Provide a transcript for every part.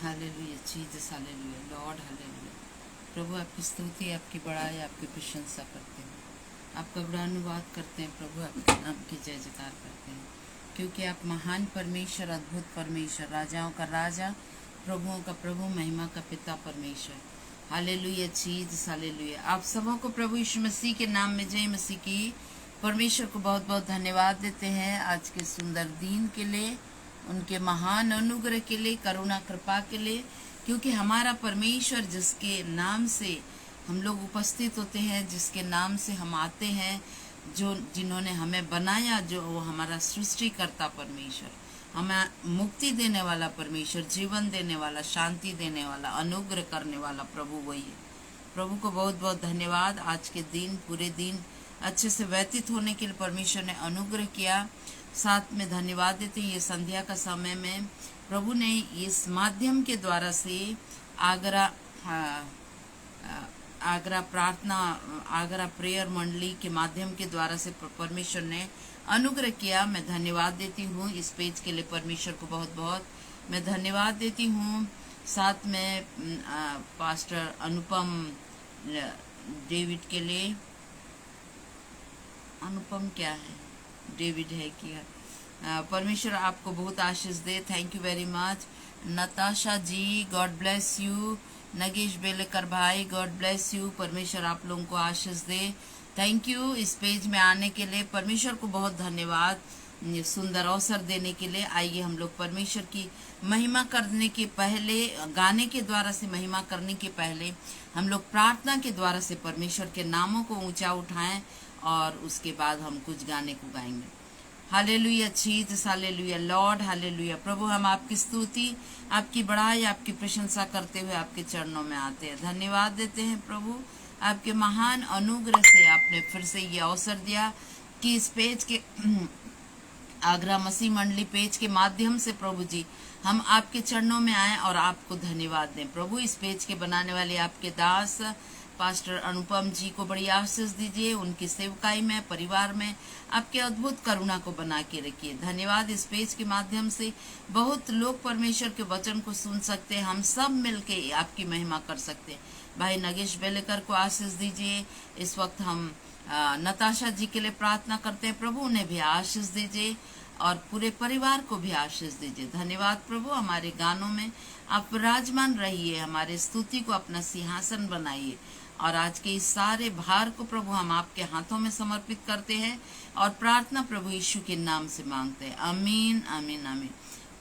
Hallelujah Jesus, hallelujah Lord, hallelujah. प्रभु आपकी स्तुति, आपकी बड़ाई, आपकी प्रशंसा करते हैं, आपका गुणानुवाद करते हैं। प्रभु आपके नाम की जय जयकार करते हैं, क्योंकि आप महान परमेश्वर, अद्भुत परमेश्वर, राजाओं का राजा, प्रभुओं का प्रभु, महिमा का पिता परमेश्वर। Hallelujah Jesus, hallelujah. आप सबों को प्रभु यीशु मसीह के नाम में जय मसीह की। परमेश्वर को बहुत बहुत धन्यवाद देते हैं आज के सुंदर दिन के लिए, उनके महान अनुग्रह के लिए, करुणा कृपा के लिए, क्योंकि हमारा परमेश्वर जिसके नाम से हम लोग उपस्थित होते हैं, जिसके नाम से हम आते हैं, जिन्होंने हमें बनाया, जो वो हमारा सृष्टिकर्ता परमेश्वर, हमें मुक्ति देने वाला परमेश्वर, जीवन देने वाला, शांति देने वाला, अनुग्रह करने वाला प्रभु वही है। प्रभु को बहुत बहुत धन्यवाद। आज के दिन, पूरे दिन अच्छे से व्यतीत होने के लिए परमेश्वर ने अनुग्रह किया। साथ में धन्यवाद देते हैं ये संध्या का समय में प्रभु ने इस माध्यम के द्वारा से आगरा प्रार्थना, आगरा प्रेयर मंडली के माध्यम के द्वारा से परमेश्वर ने अनुग्रह किया। मैं धन्यवाद देती हूँ इस पेज के लिए, परमेश्वर को बहुत बहुत मैं धन्यवाद देती हूँ। साथ में पास्टर अनुपम डेविड के लिए, अनुपम क्या है, डेविड है क्या, परमेश्वर आपको बहुत आशीष दे। Thank you very much. Natasha ji, God bless you. Nagesh Belekar भाई, गॉड ब्लेस यू। परमेश्वर आप लोगों को आशीष दे। थैंक यू इस पेज में आने के लिए, परमेश्वर को बहुत धन्यवाद सुंदर अवसर देने के लिए। आइए हम लोग परमेश्वर की महिमा करने के पहले, गाने के द्वारा से महिमा करने के पहले, हम लोग प्रार्थना के द्वारा से परमेश्वर के नामों को ऊंचा उठाएं और उसके बाद हम कुछ गाने को गाएंगे। Hallelujah Jesus, hallelujah Lord, hallelujah. प्रभु हम आपकी स्तुति, आपकी बड़ाई, आपकी प्रशंसा करते हुए आपके चरणों में आते हैं। धन्यवाद देते हैं प्रभु, आपके महान अनुग्रह से आपने फिर से ये अवसर दिया कि इस पेज के आगरा मसीह मंडली पेज के माध्यम से प्रभु जी हम आपके चरणों में आए और आपको धन्यवाद दें। प्रभु इस पेज के बनाने वाले आपके दास पास्टर अनुपम जी को बड़ी आशीष दीजिए, उनकी सेवकाई में, परिवार में आपके अद्भुत करुणा को बना के रखिए। धन्यवाद इस पेज के माध्यम से बहुत लोग परमेश्वर के वचन को सुन सकते हैं, हम सब मिलके आपकी महिमा कर सकते हैं। भाई नगेश बेलेकर को आशीष दीजिए। इस वक्त हम नताशा जी के लिए प्रार्थना करते हैं, प्रभु उन्हें भी आशीष दीजिए और पूरे परिवार को भी आशीष दीजिए। धन्यवाद प्रभु, हमारे गानों में आप विराजमान रहिए, हमारे स्तुति को अपना सिंहासन बनाइए। और आज के इस सारे भार को प्रभु हम आपके हाथों में समर्पित करते हैं और प्रार्थना प्रभु यीशु के नाम से मांगते हैं। आमीन, आमीन, आमीन।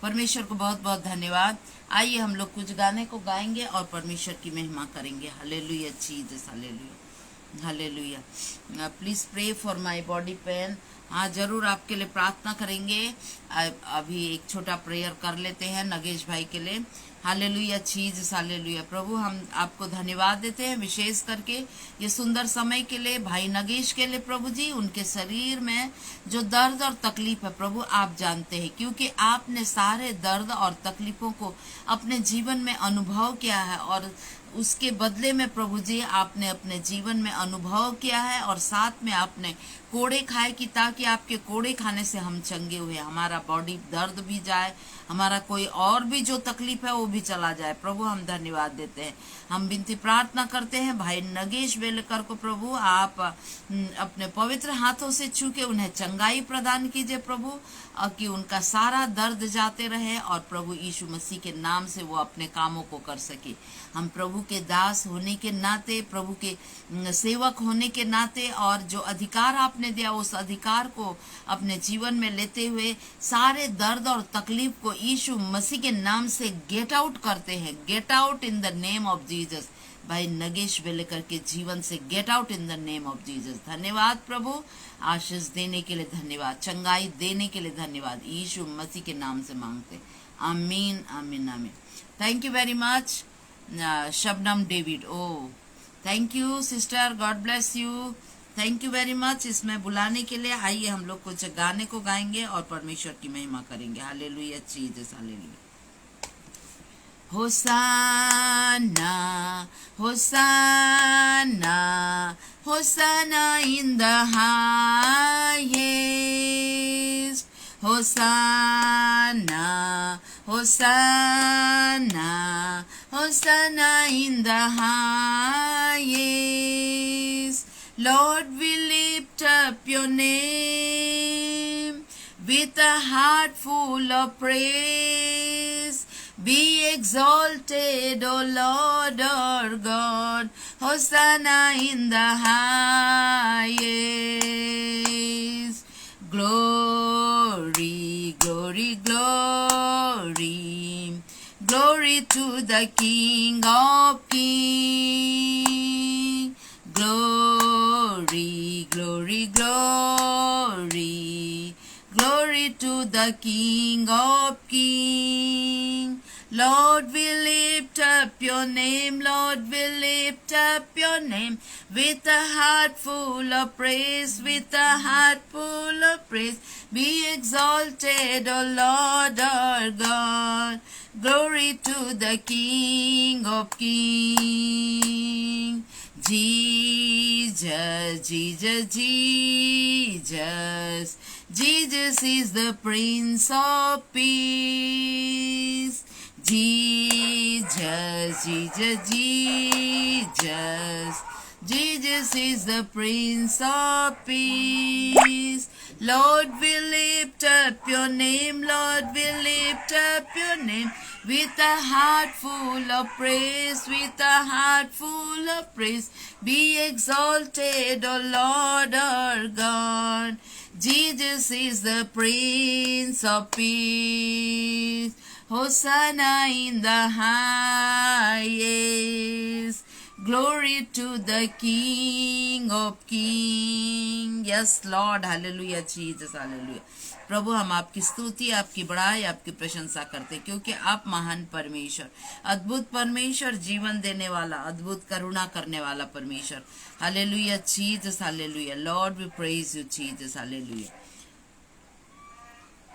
परमेश्वर को बहुत बहुत धन्यवाद। आइए हम लोग कुछ गाने को गाएंगे और परमेश्वर की महिमा करेंगे। Hallelujah Jesus, hallelujah, hallelujah. Please pray for my body pain. हाँ, जरूर आपके लिए प्रार्थना करेंगे। अभी एक छोटा प्रेयर कर लेते हैं नगेश भाई के लिए। Hallelujah Jesus, hallelujah. प्रभु हम आपको धन्यवाद देते हैं विशेष करके ये सुंदर समय के लिए, भाई नगेश के लिए। प्रभु जी उनके शरीर में जो दर्द और तकलीफ है प्रभु आप जानते हैं, क्योंकि आपने सारे दर्द और तकलीफों को अपने जीवन में अनुभव किया है और उसके बदले में प्रभु जी आपने अपने जीवन में अनुभव किया है और साथ में आपने कोड़े खाए कि ताकि आपके कोड़े खाने से हम चंगे हुए, हमारा बॉडी दर्द भी जाए, हमारा कोई और भी जो तकलीफ है वो भी चला जाए। प्रभु हम धन्यवाद देते हैं। हम विनती प्रार्थना करते हैं भाई नगेश बेलेकर को प्रभु आप अपने पवित्र हाथों से छू के उन्हें चंगाई प्रदान कीजिए प्रभु, कि उनका सारा दर्द जाते रहे और प्रभु यीशु मसीह के नाम से वो अपने कामों को कर सके। हम प्रभु के दास होने के नाते, प्रभु के सेवक होने के नाते और जो अधिकार आपने दिया उस अधिकार को अपने जीवन में लेते हुए सारे दर्द और तकलीफ को यीशु मसीह के नाम से गेट आउट करते हैं। Get out in the name of Jesus. भाई नगेश बेलेकर के जीवन से get out in the name of Jesus. धन्यवाद प्रभु, आशीष देने के लिए धन्यवाद, चंगाई देने के लिए धन्यवाद, यीशु मसीह के नाम से मांगते। आमीन, आमीन, आमीन। Thank you very much Shabnam David. Oh thank you sister, God bless you. Thank you very much इसमें बुलाने के लिए। आइए हम लोग कुछ गाने को गाएंगे और परमेश्वर की महिमा करेंगे। Hallelujah Jesus, hallelujah. Hosanna, hosanna, hosanna in the highest. Hosanna, Hosanna, Hosanna in the highest. Lord, we lift up your name with a heart full of praise. Be exalted, O Lord our God. Hosanna in the highest. Glory, glory, glory. Glory to the King of Kings. Glory, glory, glory. Glory to the King of Kings. Lord, we lift up your name. Lord, we lift up your name with a heart full of praise, with a heart full of praise. Be exalted, O Lord our God. Glory to the King of Kings. Jesus, Jesus, Jesus. Jesus is the Prince of Peace. Jesus, Jesus, Jesus. Jesus is the Prince of Peace. Lord, we lift up your name. Lord, we lift up your name with a heart full of praise, with a heart full of praise. Be exalted, O Lord our God. Jesus is the Prince of Peace. Hosanna in the highest. Glory to the King of Kings. Yes, Lord. Hallelujah, Jesus. Hallelujah. प्रभु, हम आपकी स्तुति, आपकी बड़ाई, आपकी प्रशंसा करते, क्योंकि आप महान परमेश्वर, अद्भुत परमेश्वर, जीवन देने वाला, अद्भुत करुणा करने वाला परमेश्वर. Hallelujah, Jesus. Hallelujah. Lord, we praise you, Jesus. Hallelujah.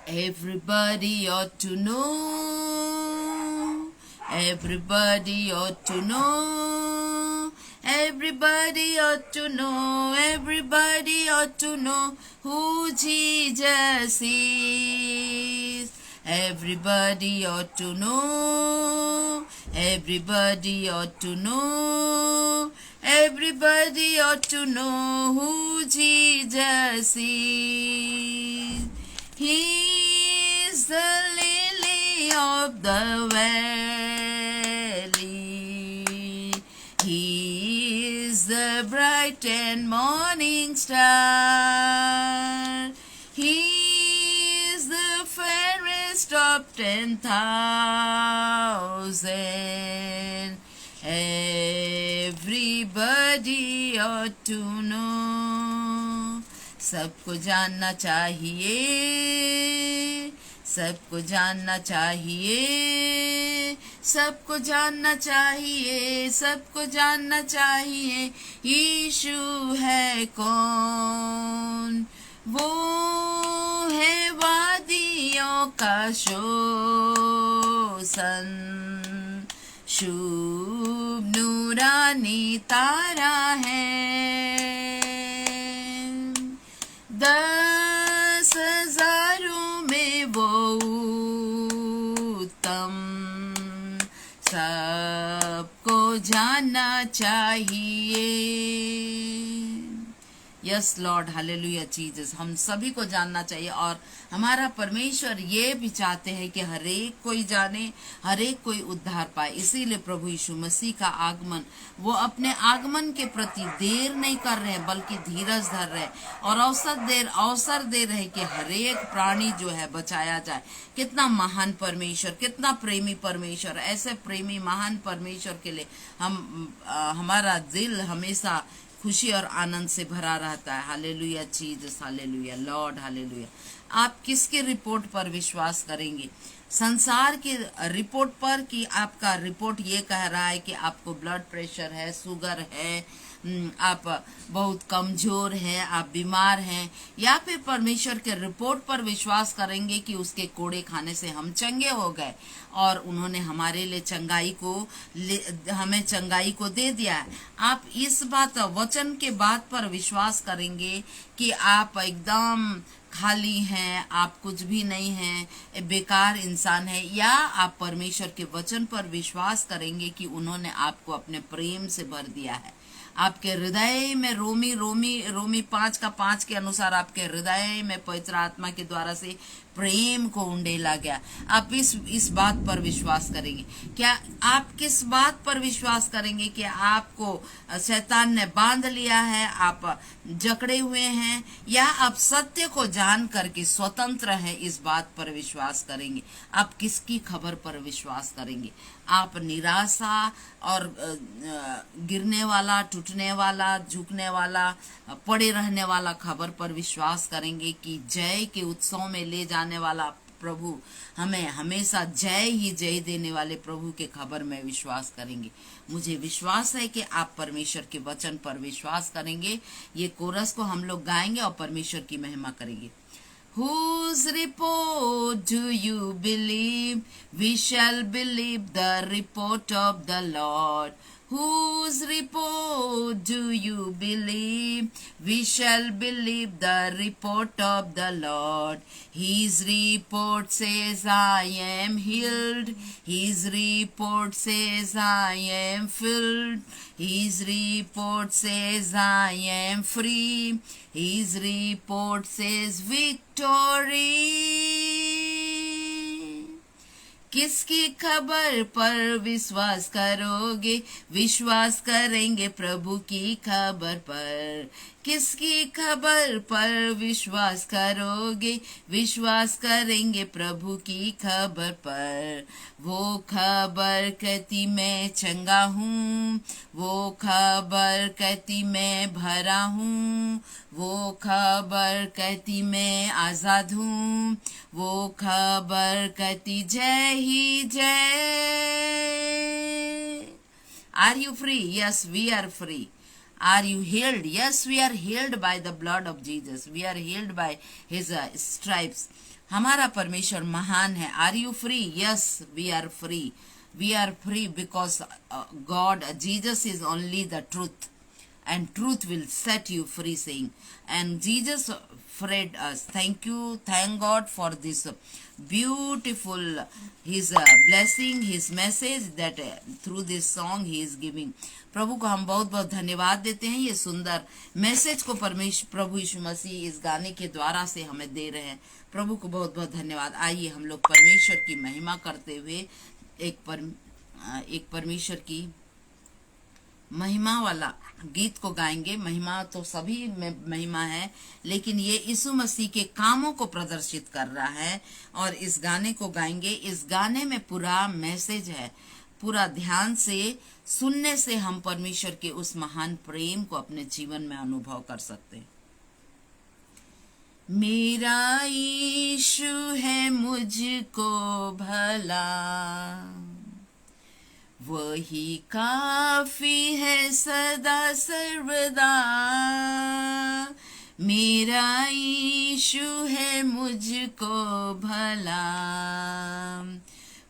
Everybody ought to know. Everybody ought to know. Everybody ought to know. Everybody ought to know who Jesus is. Everybody ought to know. Everybody ought to know. Everybody ought to know who Jesus is. He is the lily of the valley. He is the bright and morning star. He is the fairest of 10,000. Everybody ought to know. सबको जानना चाहिए, सबको जानना चाहिए, सबको जानना चाहिए, सबको जानना चाहिए. यीशु है कौन? वो है वादियों का शोषण, शुभ नूरानी तारा है. 10,000 में वो उत्तम, सबको जानना चाहिए. Yes Lord. Hallelujah Jesus. हम सभी को जानना चाहिए, और हमारा परमेश्वर ये भी चाहते हैं कि हर एक कोई जाने, हर एक कोई उद्धार पाए. इसीलिए प्रभु यीशु मसीह का आगमन, वो अपने आगमन के प्रति देर नहीं कर रहे हैं, बल्कि धीरज धर रहे हैं और अवसर दे रहे कि हर एक प्राणी जो है बचाया जाए. कितना महान परमेश्वर, कितना प्रेमी परमेश्वर. ऐसे प्रेमी महान परमेश्वर के लिए हमारा दिल हमेशा खुशी और आनंद से भरा रहता है. Hallelujah Jesus. Hallelujah Lord. Hallelujah. आप किसकी रिपोर्ट पर विश्वास करेंगे? संसार की रिपोर्ट पर, कि आपका रिपोर्ट ये कह रहा है कि आपको ब्लड प्रेशर है, शुगर है, आप बहुत कमजोर हैं, आप बीमार हैं, या फिर परमेश्वर के रिपोर्ट पर विश्वास करेंगे कि उसके कोड़े खाने से हम चंगे हो गए और उन्होंने हमारे लिए हमें चंगाई को दे दिया है। आप इस बात वचन के बात पर विश्वास करेंगे कि आप एकदम खाली हैं, आप कुछ भी नहीं हैं, बेकार इंसान है, या आप परमेश्वर के वचन पर विश्वास करेंगे कि उन्होंने आपको अपने प्रेम से भर दिया है। आपके हृदय में रोमी 5:5 के अनुसार आपके हृदय में पवित्र आत्मा के द्वारा से प्रेम को उंडेला गया। आप इस बात पर विश्वास करेंगे। क्या आप किस बात पर विश्वास करेंगे कि आपको शैतान ने बांध लिया है, आप जकड़े हुए हैं, या आप सत्य को जान करके स्वतंत्र हैं? इस बात पर विश्वास करेंगे। आप किसकी खबर पर विश्वास करेंगे? आप निराशा और गिरने वाला, टूटने वाला, झुकने वाला, पड़े रहने वाला खबर पर विश्वास करेंगे कि जय के उत्सव में ले जाने वाला प्रभु, हमें हमेशा जय ही जय देने वाले प्रभु के खबर में विश्वास करेंगे? मुझे विश्वास है कि आप परमेश्वर के वचन पर विश्वास करेंगे। ये कोरस को हम लोग गाएंगे और परमेश्वर की महिमा करेंगे। Whose report do you believe? We shall believe the report of the Lord. Whose report do you believe? We shall believe the report of the Lord. His report says, I am healed. His report says, I am filled. His report says, I am free. His report says, victory. किसकी खबर पर विश्वास करोगे? विश्वास करेंगे प्रभु की खबर पर। किसकी खबर पर विश्वास करोगे? विश्वास करेंगे प्रभु की खबर पर। वो खबर कहती मैं चंगा हूँ, वो खबर कहती मैं भरा हूँ, वो खबर कहती मैं आजाद हूँ, वो खबर कहती जय ही जय। Are you free? Yes, we are free. Are you healed? Yes, we are healed by the blood of Jesus. We are healed by his stripes. हमारा परमेश्वर महान है। Are you free? Yes, we are free. We are free because God, Jesus is only the truth, and truth will set you free, saying. And Jesus freed us. Thank you. Thank God for this beautiful, his blessing, his message that through this song he is giving. प्रभु को हम बहुत बहुत धन्यवाद देते हैं। ये सुंदर message को प्रभु यीशु मसीह इस गाने के द्वारा से हमें दे रहे हैं। प्रभु को बहुत बहुत धन्यवाद। आइए हम लोग परमेश्वर की महिमा करते हुए एक परमेश्वर की महिमा वाला गीत को गाएंगे। महिमा तो सभी में महिमा है, लेकिन ये यीशु मसीह के कामों को प्रदर्शित कर रहा है और इस गाने को गाएंगे। इस गाने में पूरा मैसेज है। पूरा ध्यान से सुनने से हम परमेश्वर के उस महान प्रेम को अपने जीवन में अनुभव कर सकते हैं। मेरा यीशु है मुझको भला, वही काफी है सदा सर्वदा। मेरा यीशु है मुझको भला,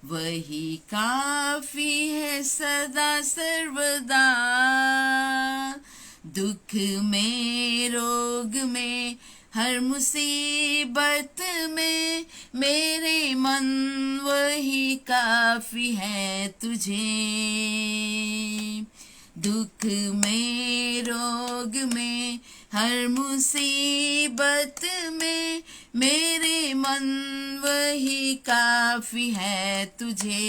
वही काफी है सदा सर्वदा। दुख में, रोग में, हर मुसीबत में मेरे मन वही काफी है तुझे। दुख में, रोग में, हर मुसीबत में मेरे मन वही काफी है तुझे।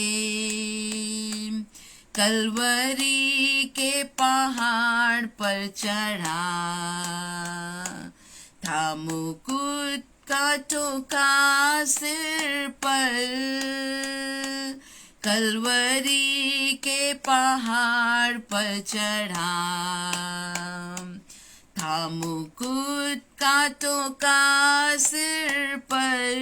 कलवरी के पहाड़ पर चढ़ा था मुकुट कांटों का सिर पर। कलवरी के पहाड़ पर चढ़ा था मुकुट कांटों का सिर पर।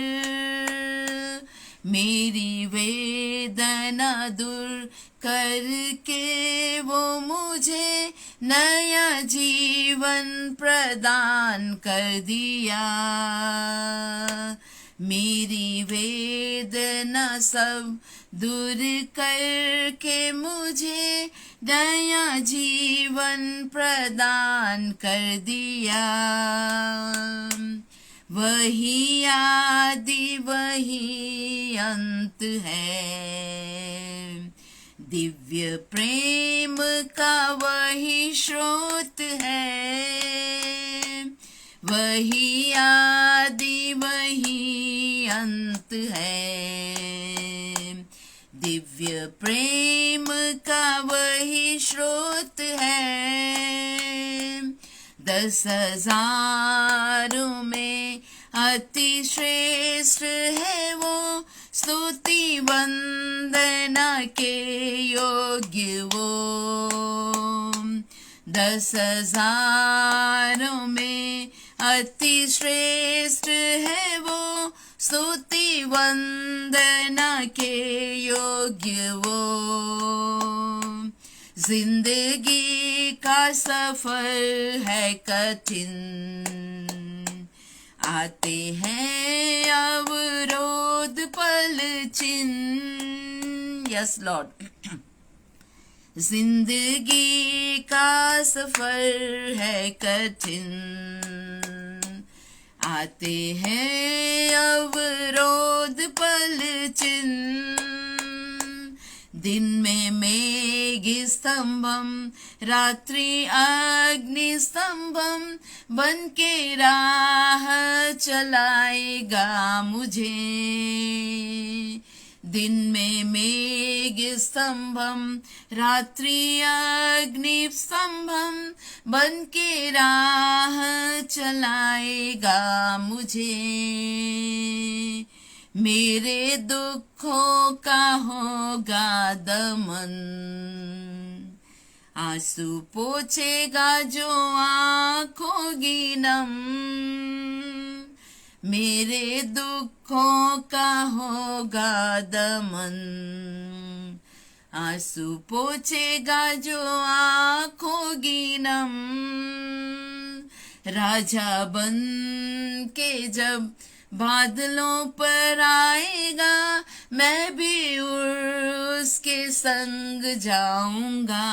मेरी वेदना दूर करके वो मुझे नया जीवन प्रदान कर दिया। मेरी वेदना सब दूर करके मुझे नया जीवन प्रदान कर दिया। वही आदि वही अंत है, दिव्य प्रेम का वही स्रोत है। वही आदि वही अंत है, दिव्य प्रेम का वही स्रोत है। 10,000 में अति श्रेष्ठ है वो, स्तुति वंदना के योग्य वो। 10,000 में अति श्रेष्ठ है वो, स्तुति वंदना के योग्य वो। जिंदगी का सफर है कठिन, आते हैं अवरोध पल चिन्ह। Yes Lord. जिंदगी का सफर है कठिन, आते हैं अवरोध पल चिन्ह। दिन में मेघ स्तंभम, रात्रि अग्नि स्तंभम, बन के राह चलाएगा मुझे। दिन में मेघ स्तंभम, रात्रि अग्नि स्तंभम, बन के राह चलाएगा मुझे। मेरे दुखों का होगा दमन, आंसू पोंछेगा जो आंखों की नम। मेरे दुखों का होगा दमन, आंसू पोंछेगा जो आंखों की नम। राजा बन के जब बादलों पर आएगा, मैं भी उसके संग जाऊंगा।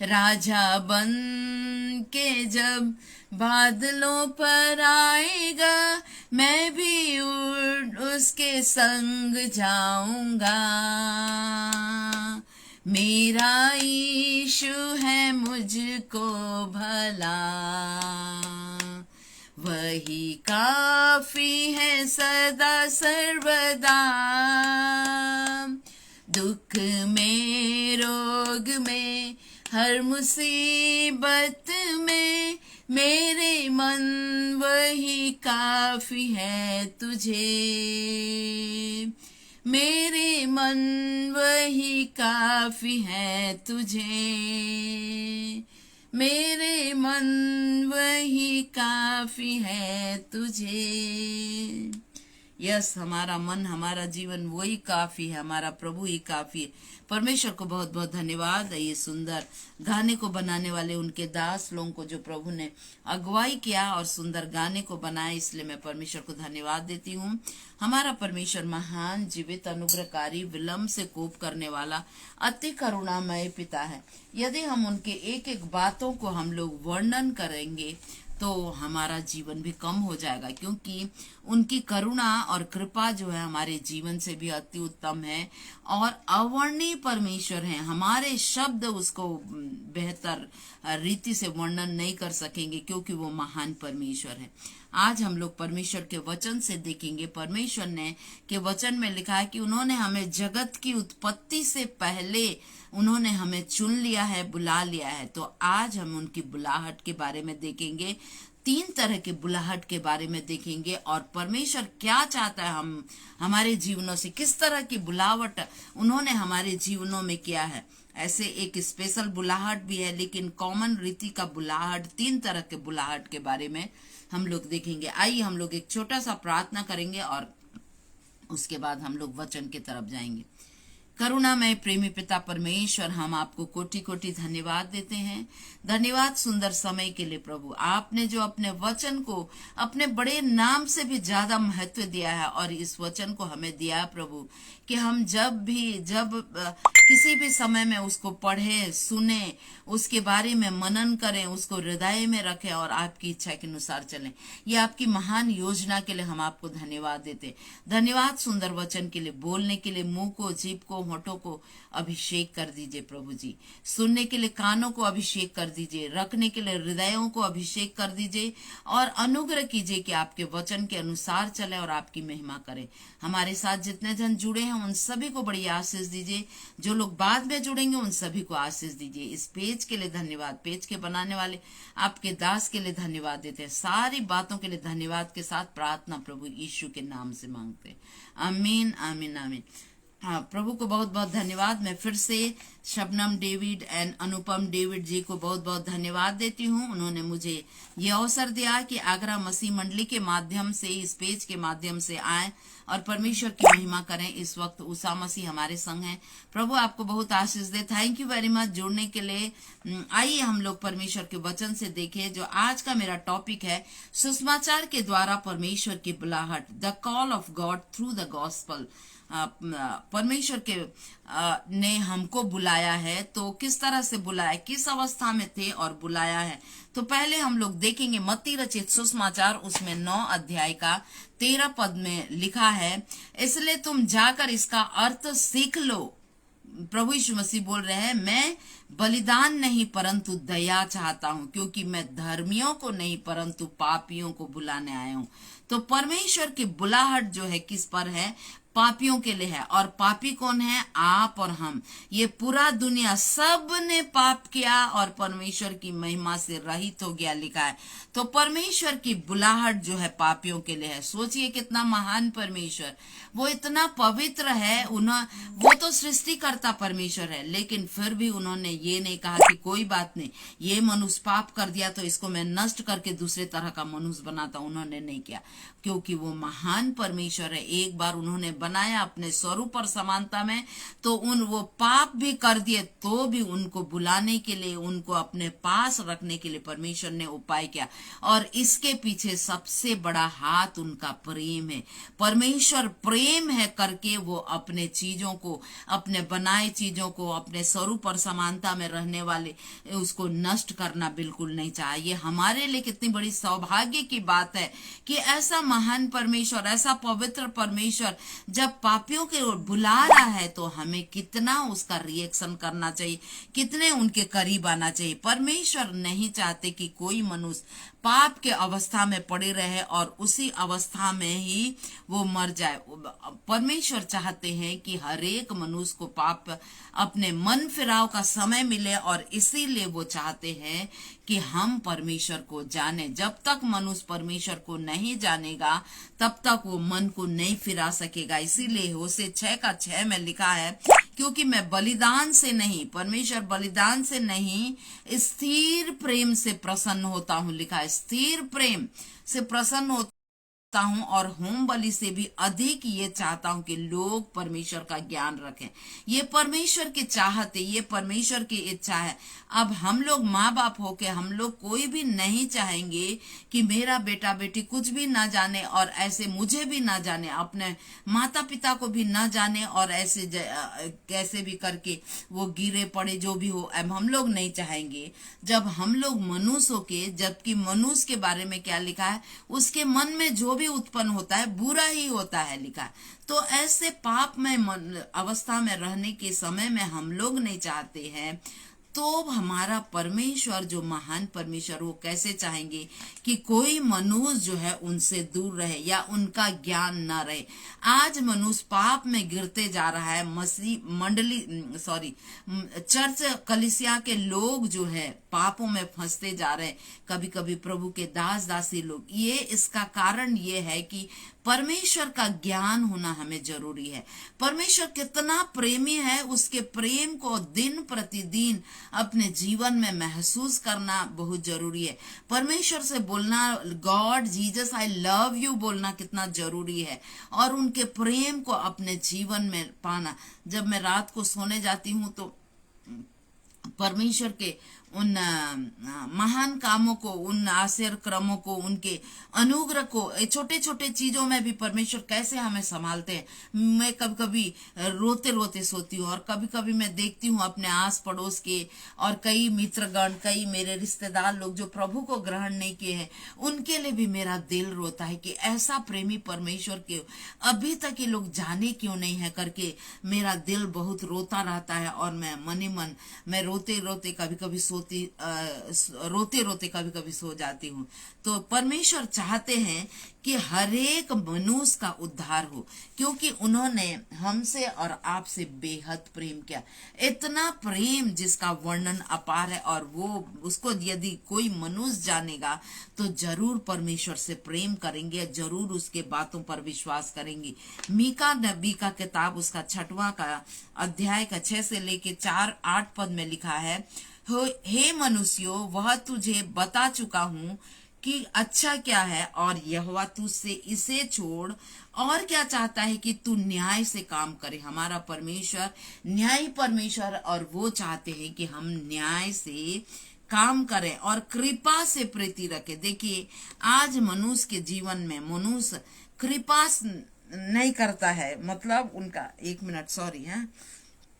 राजा बन के जब बादलों पर आएगा, मैं भी उसके संग जाऊंगा। मेरा यीशु है मुझको भला, वही काफी है सदा सर्वदा। दुख में रोग में हर मुसीबत में, मेरे मन वही काफी है तुझे। मेरे मन वही काफी है तुझे। मेरे मन वही काफी है तुझे। यस, हमारा मन, हमारा जीवन वही काफी है, हमारा प्रभु ही काफी है। परमेश्वर को बहुत बहुत धन्यवाद। ये सुंदर गाने को बनाने वाले उनके दास लोगों को जो प्रभु ने अगुवाई किया और सुंदर गाने को बनाया, इसलिए मैं परमेश्वर को धन्यवाद देती हूँ। हमारा परमेश्वर महान, जीवित, अनुग्रहकारी, विलंब से कोप करने वाला, अति करुणामय पिता है। यदि हम उनके एक एक बातों को हम लोग वर्णन करेंगे तो हमारा जीवन भी कम हो जाएगा, क्योंकि उनकी करुणा और कृपा जो है हमारे जीवन से भी अति उत्तम है और अवर्णनीय परमेश्वर है। हमारे शब्द उसको बेहतर रीति से वर्णन नहीं कर सकेंगे, क्योंकि वो महान परमेश्वर है। आज हम लोग परमेश्वर के वचन से देखेंगे। परमेश्वर ने के वचन में लिखा है कि उन्होंने हमें जगत की उत्पत्ति से पहले उन्होंने हमें चुन लिया है, बुला लिया है। तो आज हम उनकी बुलाहट के बारे में देखेंगे, 3 तरह के बुलाहट के बारे में देखेंगे और परमेश्वर क्या चाहता है हम हमारे जीवनों से, किस तरह की बुलावट उन्होंने हमारे जीवनों में किया है। ऐसे एक स्पेशल बुलाहट भी है, लेकिन कॉमन रीति का बुलाहट, 3 तरह के बुलाहट के बारे में हम लोग देखेंगे। आइए हम लोग एक छोटा सा प्रार्थना करेंगे और उसके बाद हम लोग वचन की तरफ जाएंगे। करुणामय प्रेमी पिता परमेश्वर, हम आपको कोटि कोटि धन्यवाद देते हैं। धन्यवाद सुंदर समय के लिए प्रभु। आपने जो अपने वचन को अपने बड़े नाम से भी ज्यादा महत्व दिया है और इस वचन को हमें दिया है प्रभु कि हम जब किसी भी समय में उसको पढ़े, सुने, उसके बारे में मनन करें, उसको हृदय में रखें और आपकी इच्छा के अनुसार चलें। ये आपकी महान योजना के लिए हम आपको धन्यवाद देते। धन्यवाद सुंदर वचन के लिए, बोलने के लिए मुंह को, जीभ को, होठों को अभिषेक कर दीजिए प्रभु जी। सुनने के लिए कानों को अभिषेक कर दीजिए, रखने के लिए हृदयों को अभिषेक कर दीजिए और अनुग्रह कीजिए कि आपके वचन के अनुसार चले और आपकी महिमा करें। हमारे साथ जितने जन जुड़े हैं उन सभी को बड़ी आशीष दीजिए। जो लोग बाद में जुड़ेंगे उन सभी को आशीष दीजिए। इस पेज के लिए धन्यवाद, पेज के बनाने वाले आपके दास के लिए धन्यवाद देते हैं। सारी बातों के लिए धन्यवाद के साथ प्रार्थना प्रभु यीशु के नाम से मांगते हैं। आमीन आमीन आमीन। हाँ, प्रभु को बहुत बहुत धन्यवाद। मैं फिर से Shabnam David and Anupam David ji को बहुत बहुत धन्यवाद देती हूँ। उन्होंने मुझे ये अवसर दिया कि आगरा मसीह मंडली के माध्यम से, इस पेज के माध्यम से आए और परमेश्वर की महिमा करें। इस वक्त उषा मसीह हमारे संग हैं। प्रभु आपको बहुत आशीष दे। थैंक यू वेरी मच जुड़ने के लिए। आइए हम लोग परमेश्वर के वचन से देखें। जो आज का मेरा टॉपिक है, सुसमाचार के द्वारा परमेश्वर की बुलाहट, the call of God through the gospel. परमेश्वर के ने हमको बुलाया है, तो किस तरह से बुलाया, किस अवस्था में थे और बुलाया है। तो पहले हम लोग देखेंगे मत्ती रचित सुसमाचार, उसमें 9 अध्याय का 13 पद में लिखा है, इसलिए तुम जाकर इसका अर्थ सीख लो। प्रभु यीशु मसीह बोल रहे हैं, मैं बलिदान नहीं परंतु दया चाहता हूं, क्योंकि मैं धर्मियों को नहीं परंतु पापियों को बुलाने आया हूं। तो परमेश्वर की बुलाहट जो है किस पर है? पापियों के लिए है। और पापी कौन है? आप और हम। ये पूरा दुनिया, सब ने पाप किया और परमेश्वर की महिमा से रहित हो गया, लिखा है। तो परमेश्वर की बुलाहट जो है पापियों के लिए है। सोचिए कितना महान परमेश्वर, वो इतना पवित्र है। वो तो सृष्टिकर्ता परमेश्वर है, लेकिन फिर भी उन्होंने ये नहीं कहा कि कोई बात नहीं, ये मनुष्य पाप कर दिया तो इसको मैं नष्ट करके दूसरे तरह का मनुष्य बनाता। उन्होंने नहीं किया, क्योंकि वो महान परमेश्वर है। एक बार उन्होंने बनाया अपने स्वरूप और समानता में, तो वो पाप भी कर दिए तो भी उनको बुलाने के लिए, उनको अपने पास रखने के लिए परमेश्वर ने उपाय किया। और इसके पीछे सबसे बड़ा हाथ उनका प्रेम है। परमेश्वर प्रेम है करके वो अपने चीजों को, अपने बनाए चीजों को, अपने स्वरूप और समानता में रहने वाले उसको नष्ट करना बिल्कुल नहीं चाहिए। हमारे लिए कितनी बड़ी सौभाग्य की बात है कि ऐसा महान परमेश्वर, ऐसा पवित्र परमेश्वर जब पापियों के बुला रहा है, तो हमें कितना उसका रिएक्शन करना चाहिए, कितने उनके करीब आना चाहिए। परमेश्वर नहीं चाहते कि कोई मनुष्य पाप के अवस्था में पड़े रहे और उसी अवस्था में ही वो मर जाए। परमेश्वर चाहते हैं कि हर एक मनुष्य को पाप अपने मन फिराव का समय मिले, और इसीलिए वो चाहते हैं कि हम परमेश्वर को जाने। जब तक मनुष्य परमेश्वर को नहीं जानेगा तब तक वो मन को नहीं फिरा सकेगा। इसीलिए होशे 6:6 में लिखा है, क्योंकि मैं बलिदान से नहीं, परमेश्वर बलिदान से नहीं, स्थिर प्रेम से प्रसन्न होता हूं, लिखा है। स्थिर प्रेम से प्रसन्न होता हूं और होम बलि से भी अधिक ये चाहता हूं कि लोग परमेश्वर का ज्ञान रखें। ये परमेश्वर की चाहत है, ये परमेश्वर की इच्छा है। अब हम लोग माँ बाप होके हम लोग कोई भी नहीं चाहेंगे कि मेरा बेटा बेटी कुछ भी ना जाने और ऐसे मुझे भी ना जाने, अपने माता पिता को भी ना जाने और ऐसे कैसे भी करके वो गिरे पड़े, जो भी हो। अब हम लोग नहीं चाहेंगे। जब हम लोग मनुष्य होके, जबकि मनुष्य के बारे में क्या लिखा है, उसके मन में जो भी उत्पन्न होता है बुरा ही होता है, लिखा है। तो ऐसे पाप में अवस्था में रहने के समय में हम लोग नहीं चाहते हैं। तो हमारा परमेश्वर जो महान परमेश्वर, वो कैसे चाहेंगे कि कोई मनुष्य जो है उनसे दूर रहे या उनका ज्ञान ना रहे। आज मनुष्य पाप में गिरते जा रहा है। मसीह मंडली चर्च कलीसिया के लोग जो है पापों में फंसते जा रहे हैं। कभी कभी प्रभु के दास दासी लोग, ये इसका कारण ये है कि परमेश्वर का ज्ञान होना हमें जरूरी है। परमेश्वर कितना प्रेमी है, उसके प्रेम को दिन प्रतिदिन अपने जीवन में महसूस करना बहुत जरूरी है। परमेश्वर से बोलना, God Jesus I love you बोलना कितना जरूरी है, और उनके प्रेम को अपने जीवन में पाना। जब मैं रात को सोने जाती हूँ तो परमेश्वर के उन महान कामों को, उन आश्चर्य क्रमों को, उनके अनुग्रह को, छोटे छोटे चीजों में भी परमेश्वर कैसे हमें संभालते हैं। मैं कभी कभी रोते रोते सोती हूँ, और कभी कभी मैं देखती हूँ अपने आस पड़ोस के और कई मित्रगण, कई मेरे रिश्तेदार लोग जो प्रभु को ग्रहण नहीं किए हैं, उनके लिए भी मेरा दिल रोता है कि ऐसा प्रेमी परमेश्वर के अभी तक ये लोग जाने क्यों नहीं है करके मेरा दिल बहुत रोता रहता है। और मैं मनी मन मैं रोते रोते कभी कभी रोते रोते कभी कभी सो जाती हूँ। तो परमेश्वर चाहते हैं कि हर एक मनुष्य का उद्धार हो, क्योंकि उन्होंने हमसे और आपसे बेहद प्रेम किया। इतना प्रेम जिसका वर्णन अपार है, और वो उसको यदि कोई मनुष्य जानेगा तो जरूर परमेश्वर से प्रेम करेंगे, जरूर उसके बातों पर विश्वास करेंगे। मीका नबी का किताब, उसका 6वां का अध्याय का 6 से लेके 4-8 पद में लिखा है, हे मनुष्यों, वह तुझे बता चुका हूँ कि अच्छा क्या है, और यहोवा तुझसे इसे छोड़ और क्या चाहता है कि तू न्याय से काम करे। हमारा परमेश्वर न्यायी परमेश्वर, और वो चाहते हैं कि हम न्याय से काम करें और कृपा से प्रीति रखें। देखिए, आज मनुष्य के जीवन में मनुष्य कृपा नहीं करता है, मतलब उनका, एक मिनट सॉरी है,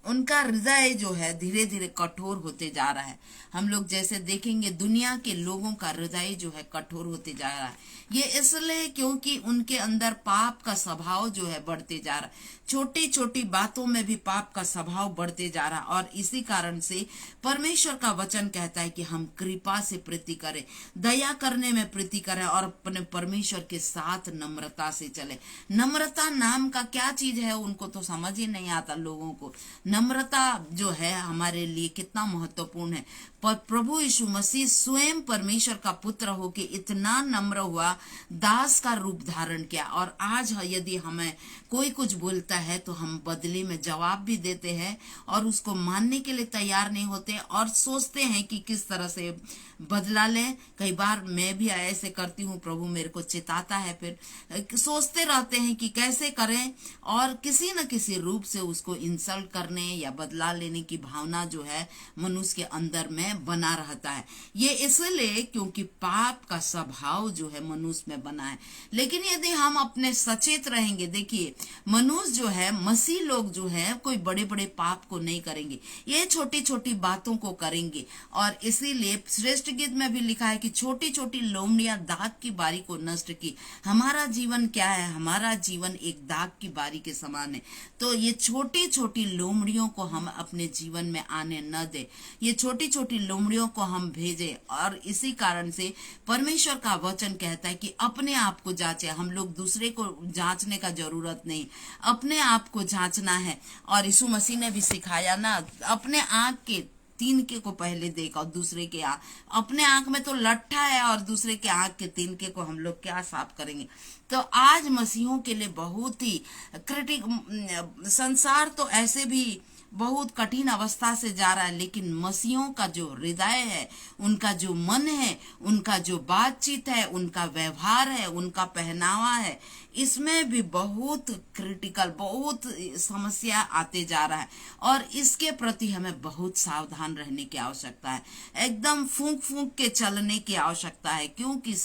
उनका हृदय जो है धीरे धीरे कठोर होते जा रहा है। हम लोग जैसे देखेंगे दुनिया के लोगों का हृदय जो है कठोर होते जा रहा है। ये इसलिए क्योंकि उनके अंदर पाप का स्वभाव जो है बढ़ते जा रहा है। छोटी छोटी बातों में भी पाप का स्वभाव बढ़ते जा रहा है, और इसी कारण से परमेश्वर का वचन कहता है कि हम कृपा से प्रीति करें, दया करने में प्रीति करें, और अपने परमेश्वर के साथ नम्रता से चले। नम्रता नाम का क्या चीज है उनको तो समझ ही नहीं आता लोगों को। नम्रता जो है हमारे लिए कितना महत्वपूर्ण है। पर प्रभु यीशु मसीह स्वयं परमेश्वर का पुत्र होके इतना नम्र हुआ, दास का रूप धारण किया, और आज यदि हमें कोई कुछ बोलता है तो हम बदले में जवाब भी देते हैं, और उसको मानने के लिए तैयार नहीं होते, और सोचते हैं कि किस तरह से बदला लें। कई बार मैं भी ऐसे करती हूँ, प्रभु मेरे को चिताता है, फिर सोचते रहते हैं कि कैसे करें, और किसी न किसी रूप से उसको इंसल्ट करने या बदला लेने की भावना जो है मनुष्य के अंदर में बना रहता है। ये इसलिए क्योंकि पाप का स्वभाव जो है मनुष्य में बना है। लेकिन यदि हम अपने सचेत रहेंगे, देखिए मनुष्य जो है, मसीह लोग जो है, कोई बड़े बड़े पाप को नहीं करेंगे, ये छोटी छोटी बातों को करेंगे। और इसीलिए श्रेष्ठ गीत में भी लिखा है कि छोटी छोटी लोमड़ियां दाग की बारी को नष्ट की। हमारा जीवन क्या है? हमारा जीवन एक दाग की बारी के समान है। तो ये छोटी छोटी लोमड़ियों को हम अपने जीवन में आने न दे, ये छोटी छोटी लोमड़ियों को हम भेजे। और इसी कारण से परमेश्वर का वचन कहता है कि अपने आप को जांचे। हम लोग दूसरे को जांचने का जरूरत नहीं, अपने आप को जांचना है। और यीशु मसीह ने भी सिखाया ना, अपने आंख के तिनके को पहले देखा और दूसरे के आंख, अपने आंख में तो लट्ठा है और दूसरे के आंख के तिनके को हम लोग क्या साफ करेंगे। तो आज मसीहों के लिए बहुत ही संसार तो ऐसे भी बहुत कठिन अवस्था से जा रहा है, लेकिन मसीहों का जो हृदय है, उनका जो मन है, उनका जो बातचीत है, उनका व्यवहार है, उनका पहनावा है, इसमें भी बहुत क्रिटिकल, बहुत समस्या आते जा रहा है। और इसके प्रति हमें बहुत सावधान रहने की आवश्यकता है, एकदम फूंक फूंक के चलने की आवश्यकता है, क्योंकि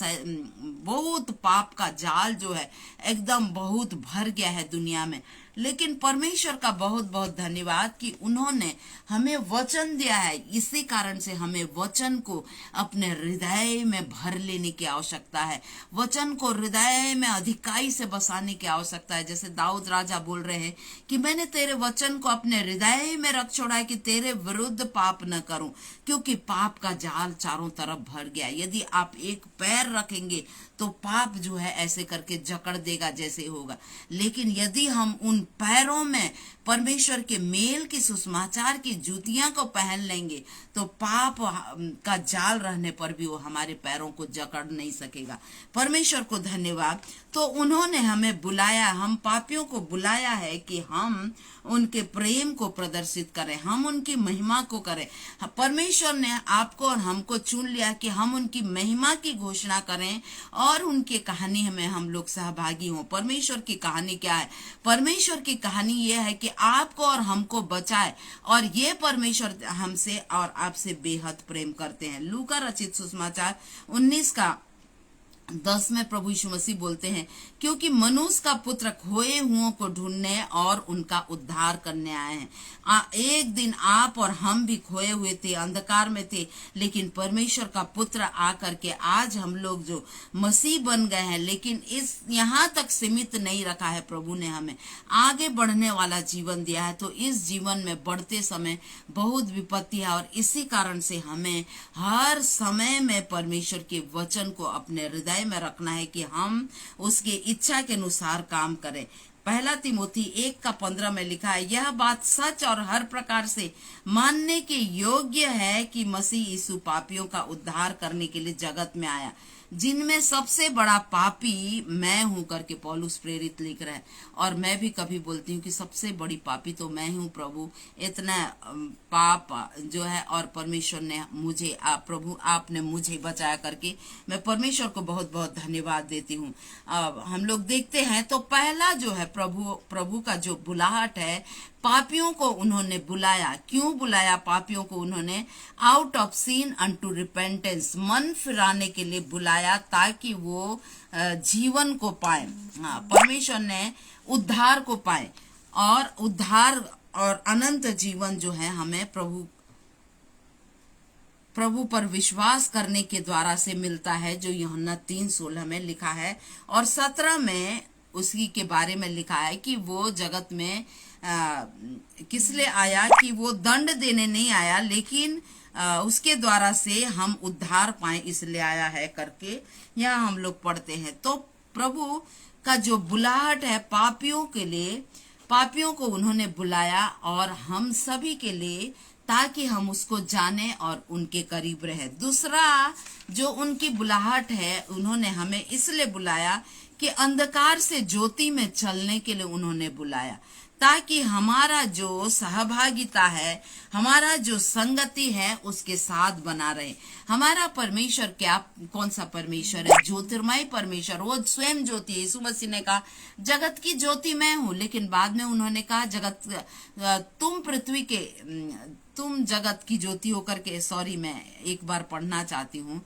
बहुत पाप का जाल जो है एकदम बहुत भर गया है दुनिया में। लेकिन परमेश्वर का बहुत बहुत धन्यवाद कि उन्होंने हमें वचन दिया है। इसी कारण से हमें वचन को अपने हृदय में भर लेने की आवश्यकता है, वचन को हृदय में अधिकाई से बसाने की आवश्यकता है। जैसे दाऊद राजा बोल रहे हैं कि मैंने तेरे वचन को अपने हृदय में रख छोड़ा है कि तेरे विरुद्ध पाप न करूं, क्योंकि पाप का जाल चारों तरफ भर गया। यदि आप एक पैर रखेंगे तो पाप जो है ऐसे करके जकड़ देगा जैसे होगा। लेकिन यदि हम उन पैरों में परमेश्वर के मेल की सुसमाचार की जूतियां को पहन लेंगे तो पाप का जाल रहने पर भी वो हमारे पैरों को जकड़ नहीं सकेगा। परमेश्वर को धन्यवाद। तो तो उन्होंने हमें बुलाया, हम पापियों को बुलाया है कि हम उनके प्रेम को प्रदर्शित करें, हम उनकी महिमा को करें। परमेश्वर ने आपको और हमको चुन लिया कि हम उनकी महिमा की घोषणा करें और उनकी कहानी में हम लोग सहभागी हों। परमेश्वर की कहानी क्या है? परमेश्वर की कहानी ये है कि आपको और हमको बचाए, और ये परमेश्वर हमसे और आपसे बेहद प्रेम करते हैं। लूका रचित सुसमाचार 19:10 में प्रभु यीशु मसीह बोलते हैं, क्योंकि मनुष्य का पुत्र खोए हुओं को ढूंढने और उनका उद्धार करने आए हैं। एक दिन आप और हम भी खोए हुए थे, अंधकार में थे, लेकिन परमेश्वर का पुत्र आकर के आज हम लोग जो मसीह बन गए हैं, लेकिन इस यहाँ तक सीमित नहीं रखा है। प्रभु ने हमें आगे बढ़ने वाला जीवन दिया है। तो इस जीवन में बढ़ते समय बहुत विपत्ति है, और इसी कारण से हमें हर समय में परमेश्वर के वचन को अपने हृदय में रखना है कि हम उसके इच्छा के अनुसार काम करें। पहला तिमोथी 1:15 में लिखा है, यह बात सच और हर प्रकार से मानने के योग्य है कि मसीह यीशु पापियों का उद्धार करने के लिए जगत में आया, जिनमें सबसे बड़ा पापी मैं हूं करके पौलुस प्रेरित लिख रहा है। और मैं भी कभी बोलती हूँ कि सबसे बड़ी पापी तो मैं हूँ प्रभु। इतना पाप जो है, और परमेश्वर ने मुझे प्रभु आपने मुझे बचाया करके मैं परमेश्वर को बहुत बहुत धन्यवाद देती हूँ। अब हम लोग देखते हैं तो पहला जो है प्रभु का जो बुलाहट है, पापियों को उन्होंने बुलाया। क्यों बुलाया पापियों को? उन्होंने out of sin unto repentance, मन फिराने के लिए बुलाया, ताकि वो जीवन को पाए। परमेश्वर ने उद्धार को पाए, और उद्धार और अनंत जीवन जो है हमें प्रभु पर विश्वास करने के द्वारा से मिलता है, जो यूहन्ना 3:16 में लिखा है। और 17 में उसी के बारे में लिखा है कि वो जगत में किस लिए आया, कि वो दंड देने नहीं आया, लेकिन उसके द्वारा से हम उद्धार पाए, इसलिए आया है करके यहाँ हम लोग पढ़ते हैं। तो प्रभु का जो बुलाहट है पापियों के लिए, पापियों को उन्होंने बुलाया और हम सभी के लिए, ताकि हम उसको जाने और उनके करीब रहे। दूसरा जो उनकी बुलाहट है, उन्होंने हमें इसलिए बुलाया कि अंधकार से ज्योति में चलने के लिए उन्होंने बुलाया, ताकि हमारा जो सहभागिता है, हमारा जो संगति है, उसके साथ बना रहे। हमारा परमेश्वर कौन सा परमेश्वर है? ज्योतिर्मय परमेश्वर। वो स्वयं ज्योति है। यीशु मसीह ने कहा जगत की ज्योति मैं हूँ, लेकिन बाद में उन्होंने कहा तुम जगत की ज्योति होकर के, सॉरी मैं एक बार पढ़ना चाहती हूँ,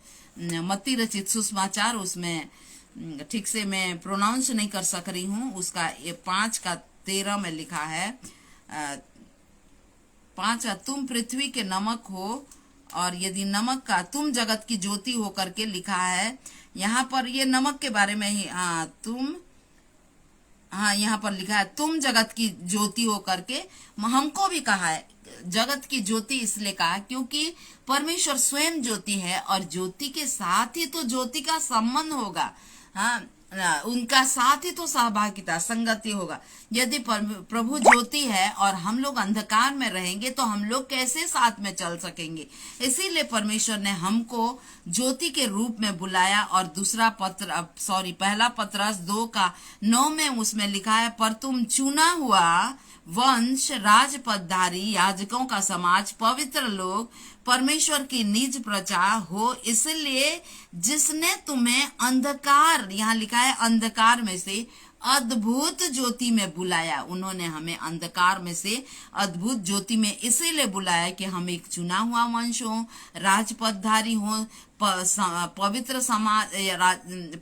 मत्ती रचित सुसमाचार, उसमें ठीक से मैं प्रोनाउंस नहीं कर सक रही हूँ, उसका 5:13 में लिखा है, 5 तुम पृथ्वी के नमक हो, और यदि नमक का तुम जगत की ज्योति हो करके लिखा है। यहाँ पर ये नमक के बारे में ही यहाँ पर लिखा है तुम जगत की ज्योति हो करके। हमको भी कहा है जगत की ज्योति, इसलिए कहा क्योंकि परमेश्वर स्वयं ज्योति है, और ज्योति के साथ ही तो ज्योति का संबंध होगा। उनका साथ ही तो सहभागिता, संगति होगा। यदि प्रभु ज्योति है और हम लोग अंधकार में रहेंगे, तो हम लोग कैसे साथ में चल सकेंगे? इसीलिए परमेश्वर ने हमको ज्योति के रूप में बुलाया। और पहला पत्रस 2:9 में उसमें लिखा है, पर तुम चुना हुआ वंश, राजपदधारी, याजकों का समाज, पवित्र लोग, परमेश्वर की निज प्रजा हो, इसलिए जिसने तुम्हें अंधकार, यहाँ लिखा है अंधकार में से अद्भुत ज्योति में बुलाया। उन्होंने हमें अंधकार में से अद्भुत ज्योति में इसीलिए बुलाया कि हम एक चुना हुआ वंश हो, राजपदधारी हो, पवित्र समाज,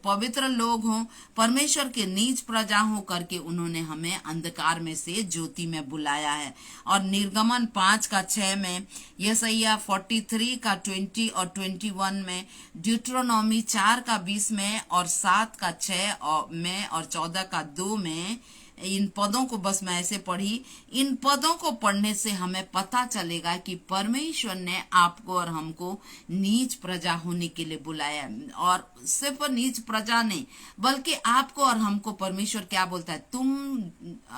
पवित्र लोग हों, परमेश्वर के निज प्रजा हो करके उन्होंने हमें अंधकार में से ज्योति में बुलाया है। और निर्गमन 5:6 में, यशायाह 43:20 और 21 में, ड्यूटेरोनोमी 4:20 में, और 7:6 में, और 14:2 में इन पदों को बस मैं ऐसे पढ़ी, इन पदों को पढ़ने से हमें पता चलेगा कि परमेश्वर ने आपको और हमको नीच प्रजा होने के लिए बुलाया। और सिर्फ नीच प्रजा नहीं, बल्कि आपको और हमको परमेश्वर क्या बोलता है, तुम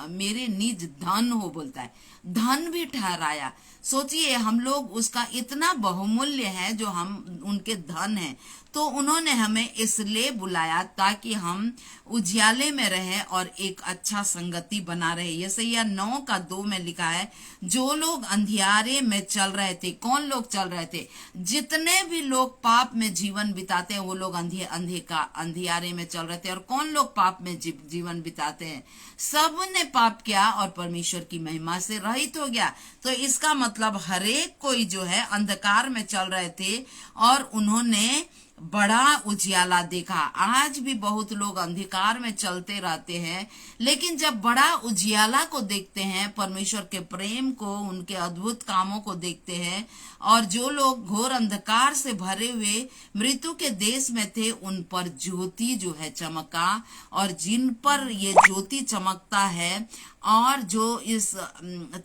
मेरे निज धन हो बोलता है, धन भी ठहराया। सोचिए, हम लोग उसका इतना बहुमूल्य है जो हम उनके धन है। तो उन्होंने हमें इसलिए बुलाया ताकि हम उजियाले में रहें और एक अच्छा संगति बना रहे। यशायाह 9:2 में लिखा है, जो लोग अंधियारे में चल रहे थे। कौन लोग चल रहे थे? जितने भी लोग पाप में जीवन बिताते हैं वो लोग अंधियारे में चल रहे थे। और कौन लोग पाप में जीवन बिताते हैं? सब ने पाप किया और परमेश्वर की महिमा से रहित हो गया। तो इसका मतलब हरेक कोई जो है अंधकार में चल रहे थे और उन्होंने बड़ा उजियाला देखा। आज भी बहुत लोग अंधकार में चलते रहते हैं, लेकिन जब बड़ा उजियाला को देखते हैं, परमेश्वर के प्रेम को, उनके अद्भुत कामों को देखते हैं, और जो लोग घोर अंधकार से भरे हुए मृत्यु के देश में थे उन पर ज्योति जो है चमका। और जिन पर ये ज्योति चमकता है और जो इस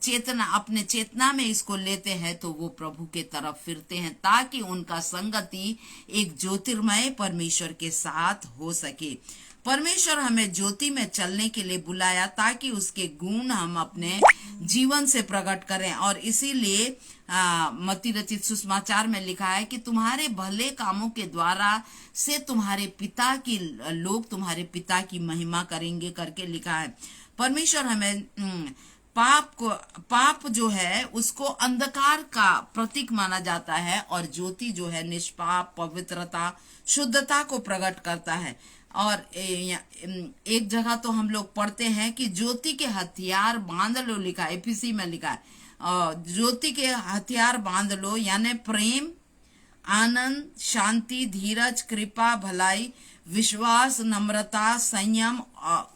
चेतना, अपने चेतना में इसको लेते हैं, तो वो प्रभु के तरफ फिरते हैं ताकि उनका संगति एक ज्योतिर्मय परमेश्वर के साथ हो सके। परमेश्वर हमें ज्योति में चलने के लिए बुलाया ताकि उसके गुण हम अपने जीवन से प्रकट करें। और इसीलिए मत्ती रचित सुसमाचार में लिखा है कि तुम्हारे भले कामों के द्वारा से तुम्हारे पिता की लोग तुम्हारे पिता की महिमा करेंगे करके लिखा है। परमेश्वर हमें पाप जो है उसको अंधकार का प्रतीक माना जाता है और ज्योति जो है निष्पाप, पवित्रता, शुद्धता को प्रकट करता है। और एक जगह तो हम लोग पढ़ते हैं कि ज्योति के हथियार बांध लो, लिखा है, एफिसी में लिखा है, ज्योति के हथियार बांध लो, यानी प्रेम, आनंद, शांति, धीरज, कृपा, भलाई, विश्वास, नम्रता, संयम,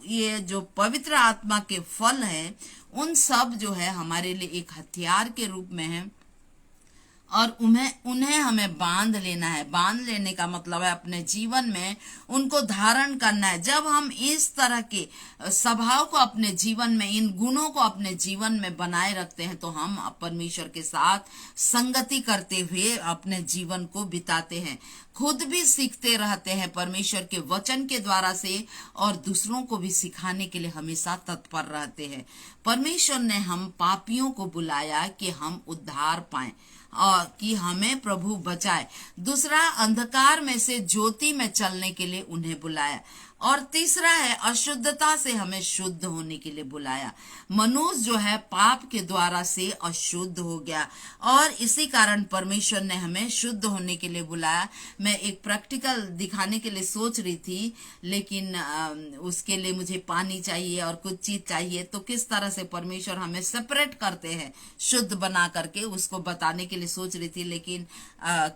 ये जो पवित्र आत्मा के फल हैं, उन सब जो है हमारे लिए एक हथियार के रूप में है और उन्हें हमें बांध लेना है। बांध लेने का मतलब है अपने जीवन में उनको धारण करना है। जब हम इस तरह के स्वभाव को अपने जीवन में, इन गुणों को अपने जीवन में बनाए रखते हैं, तो हम परमेश्वर के साथ संगति करते हुए अपने जीवन को बिताते हैं, खुद भी सीखते रहते हैं परमेश्वर के वचन के द्वारा से, और दूसरों को भी सिखाने के लिए हमेशा तत्पर रहते हैं। परमेश्वर ने हम पापियों को बुलाया कि हम उद्धार पाएं और कि हमें प्रभु बचाए। दूसरा, अंधकार में से ज्योति में चलने के लिए उन्हें बुलाया। और तीसरा है, अशुद्धता से हमें शुद्ध होने के लिए बुलाया। मनुष्य जो है पाप के द्वारा से अशुद्ध हो गया और इसी कारण परमेश्वर ने हमें शुद्ध होने के लिए बुलाया। मैं एक प्रैक्टिकल दिखाने के लिए सोच रही थी, लेकिन उसके लिए मुझे पानी चाहिए और कुछ चीज चाहिए, तो किस तरह से परमेश्वर हमें सेपरेट करते हैं शुद्ध बना करके, उसको बताने के लिए सोच रही थी, लेकिन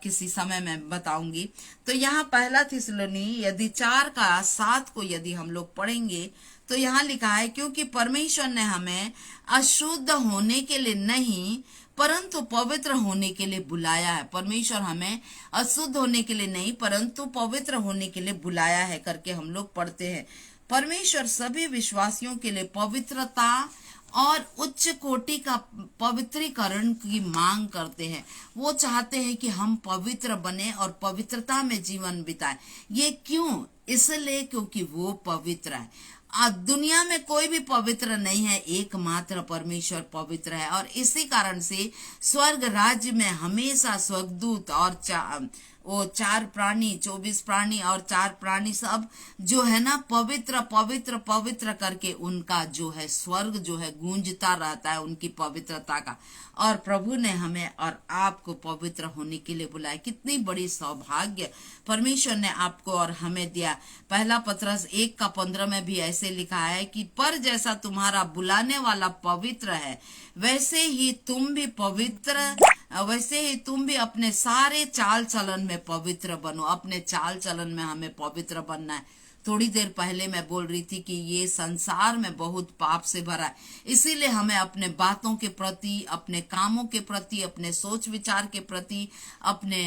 किसी समय में बताऊंगी। तो यहाँ पहला थिस्सलुनी यदि 4:7 को यदि हम लोग पढ़ेंगे तो यहाँ लिखा है, क्योंकि परमेश्वर ने हमें अशुद्ध होने के लिए नहीं परंतु पवित्र होने के लिए बुलाया है। परमेश्वर हमें अशुद्ध होने के लिए नहीं परंतु पवित्र होने के लिए बुलाया है करके हम लोग पढ़ते हैं। परमेश्वर सभी विश्वासियों के लिए पवित्रता और उच्च कोटि का पवित्रीकरण की मांग करते हैं। वो चाहते हैं कि हम पवित्र बने और पवित्रता में जीवन बिताएं। ये क्यों? इसलिए क्योंकि वो पवित्र है। दुनिया में कोई भी पवित्र नहीं है, एकमात्र परमेश्वर पवित्र है। और इसी कारण से स्वर्ग राज्य में हमेशा स्वर्गदूत और वो 4 प्राणी, 24 प्राणी और 4 प्राणी सब जो है ना, पवित्र पवित्र पवित्र करके उनका जो है स्वर्ग जो है गूंजता रहता है उनकी पवित्रता का। और प्रभु ने हमें और आपको पवित्र होने के लिए बुलाया। कितनी बड़ी सौभाग्य परमेश्वर ने आपको और हमें दिया। पहला पत्रस 1:15 में भी ऐसे लिखा है कि पर जैसा तुम्हारा बुलाने वाला पवित्र है वैसे ही तुम भी अपने सारे चाल चलन में पवित्र बनो। अपने चाल चलन में हमें पवित्र बनना है। थोड़ी देर पहले मैं बोल रही थी कि ये संसार में बहुत पाप से भरा है, इसीलिए हमें अपने बातों के प्रति, अपने कामों के प्रति, अपने सोच विचार के प्रति, अपने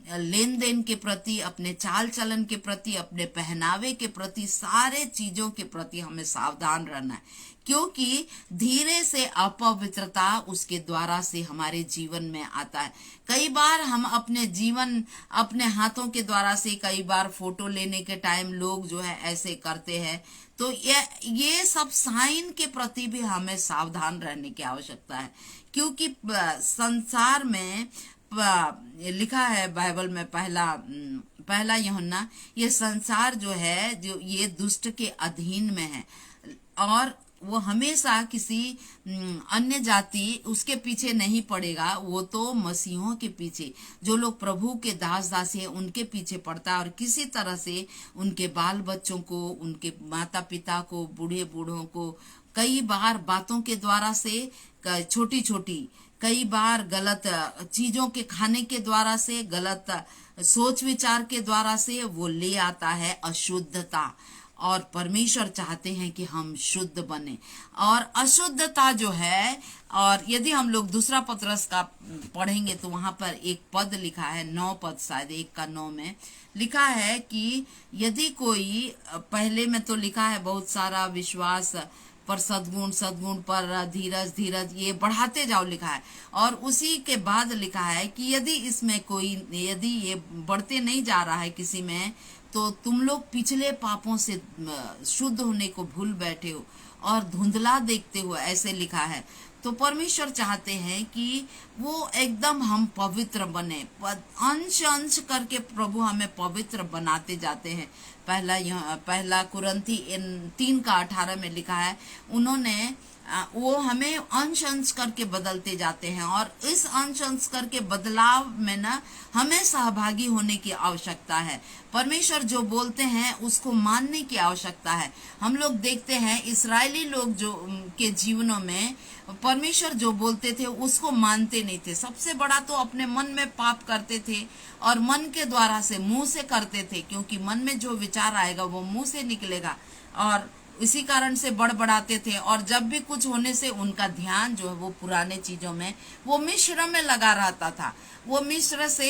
लेन देन के प्रति, अपने चाल चलन के प्रति, अपने पहनावे के प्रति, सारे चीजों के प्रति हमें सावधान रहना है, क्योंकि धीरे से अपवित्रता उसके द्वारा से हमारे जीवन में आता है। कई बार हम अपने जीवन अपने हाथों के द्वारा से, कई बार फोटो लेने के टाइम लोग जो है ऐसे करते हैं, तो ये सब साइन के प्रति भी हमें सावधान रहने की आवश्यकता है, क्योंकि संसार में लिखा है बाइबल में पहला यूहन्ना, ये संसार जो है, जो ये दुष्ट के अधीन में है, और वो हमेशा किसी अन्य जाति उसके पीछे नहीं पड़ेगा, वो तो मसीहों के पीछे, जो लोग प्रभु के दास दासी है उनके पीछे पड़ता है, और किसी तरह से उनके बाल बच्चों को, उनके माता पिता को, बूढ़े बूढ़ों को कई बार बातों के द्वारा से, छोटी छोटी कई बार गलत चीजों के खाने के द्वारा से, गलत सोच विचार के द्वारा से वो ले आता है अशुद्धता, और परमेश्वर चाहते हैं कि हम शुद्ध बने। और अशुद्धता जो है, और यदि हम लोग दूसरा पत्रस का पढ़ेंगे तो वहां पर एक पद लिखा है, 9 पद, शायद 1:9 में लिखा है कि यदि कोई, पहले में तो लिखा है बहुत सारा विश्वास पर सद्गुण, सद्गुण पर धीरज, धीरज, ये बढ़ाते जाओ लिखा है, और उसी के बाद लिखा है कि यदि इसमें कोई, यदि ये बढ़ते नहीं जा रहा है किसी में, तो तुम लोग पिछले पापों से शुद्ध होने को भूल बैठे हो और धुंधला देखते हो, ऐसे लिखा है। तो परमेश्वर चाहते हैं कि वो एकदम हम पवित्र बने, अंश अंश करके प्रभु हमें पवित्र बनाते जाते हैं। पहला कुरंथी 3:18 में लिखा है, उन्होंने वो हमें अंश अंश करके बदलते जाते हैं, और इस अंश अंश करके बदलाव में ना हमें सहभागी होने की आवश्यकता है। परमेश्वर जो बोलते हैं उसको मानने की आवश्यकता है। हम लोग देखते हैं इस्राएली लोग जो के जीवनों में परमेश्वर जो बोलते थे उसको मानते नहीं थे। सबसे बड़ा तो अपने मन में पाप करते थे, और मन के द्वारा से, मुंह से करते थे, क्योंकि मन में जो विचार आएगा वो मुंह से निकलेगा, और इसी कारण से बड़बड़ाते थे। और जब भी कुछ होने से उनका ध्यान जो है वो पुराने चीजों में, वो मिस्र में लगा रहता था। वो मिस्र से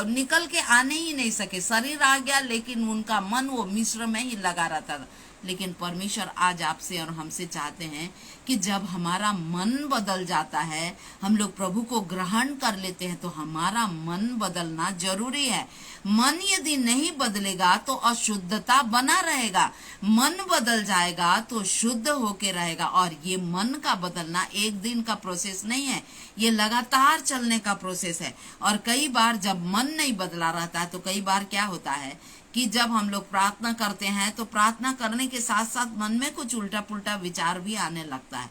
निकल के आने ही नहीं सके, शरीर आ गया लेकिन उनका मन वो मिस्र में ही लगा रहता था। लेकिन परमेश्वर आज आपसे और हमसे चाहते हैं कि जब हमारा मन बदल जाता है, हम लोग प्रभु को ग्रहण कर लेते हैं, तो हमारा मन बदलना जरूरी है। मन यदि नहीं बदलेगा तो अशुद्धता बना रहेगा, मन बदल जाएगा तो शुद्ध होके रहेगा। और ये मन का बदलना एक दिन का प्रोसेस नहीं है, ये लगातार चलने का प्रोसेस है। और कई बार जब मन नहीं बदला रहता है, तो कई बार क्या होता है कि जब हम लोग प्रार्थना करते हैं तो प्रार्थना करने के साथ साथ मन में कुछ उल्टा पुल्टा विचार भी आने लगता है।